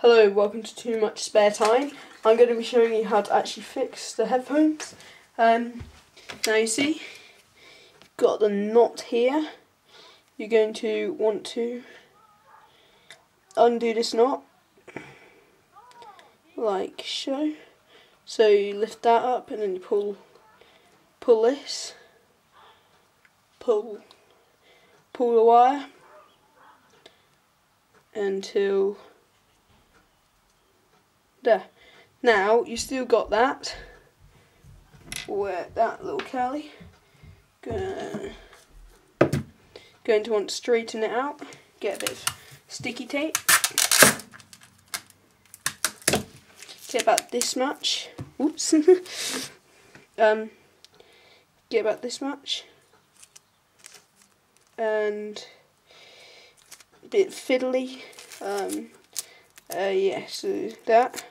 Hello, welcome to Too Much Spare Time. I'm going to be showing you how to actually fix the headphones. Now you see, got the knot here. You're going to want to undo this knot, like so. So you lift that up and then you pull this, pull the wire until there. Now you still got that. Where that little curly. Going to want to straighten it out. Get a bit of sticky tape. Get about this much. Oops. Get about this much. And a bit fiddly. Yeah, so that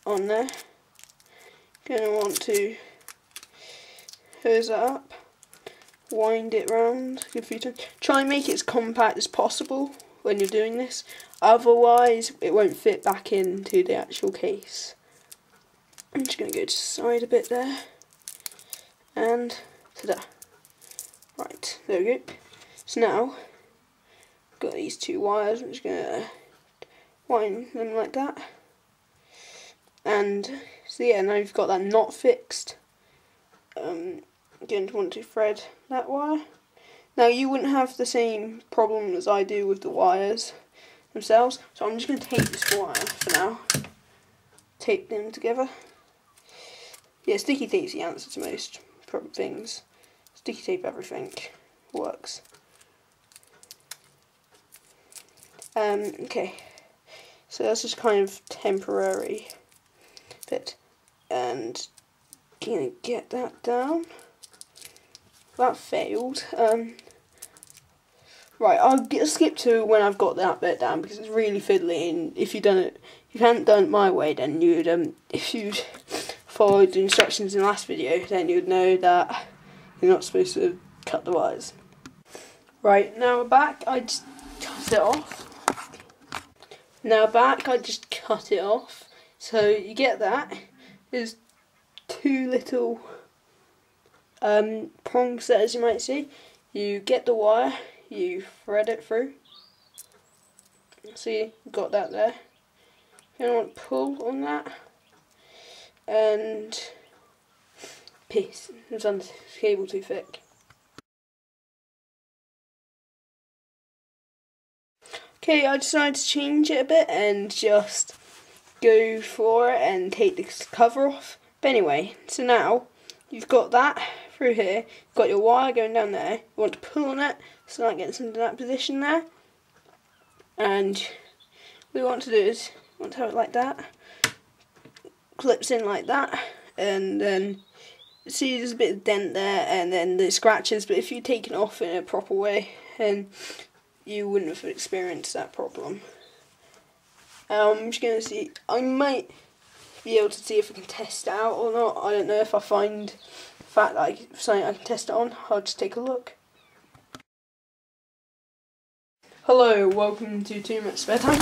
on there. Gonna want to hose that up, wind it round a few times. Try and make it as compact as possible when you're doing this, otherwise it won't fit back into the actual case. I'm just going to go to the side a bit there, and ta-da. Right, there we go. So now, got these two wires, I'm just going to wind them like that. And so yeah, now you've got that knot fixed. Going to want to thread that wire. Now you wouldn't have the same problem as I do with the wires themselves, so I'm just going to tape this wire for now. Tape them together. Yeah, sticky tape's the answer to most things. Sticky tape everything works. Okay, so that's just kind of temporary bit, and gonna get that down. That failed. Right, I'll skip to when I've got that bit down because it's really fiddly, and if you hadn't done it my way, then you'd if you'd followed the instructions in the last video, then you'd know that you're not supposed to cut the wires. Right, now we're back. I just cut it off. Now back, I just cut it off. So you get that. There's two little prongs there, as you might see. You get the wire, you thread it through. See, got that there. You don't want to pull on that, and piece. It's on the cable too thick. Okay, I decided to change it a bit and just go for it and take the cover off. But anyway, so now you've got that through here, you've got your wire going down there, you want to pull on it so that gets into that position there, and what you want to do is, you want to have it like that, clips in like that, and then see there's a bit of dent there and then the scratches, but if you take it off in a proper way, then you wouldn't have experienced that problem. I'm just going to see, I might be able to see if I can test it out or not. I don't know if I find the fact that something I can test it on. I'll just take a look. Hello, welcome to Too Much Spare Time.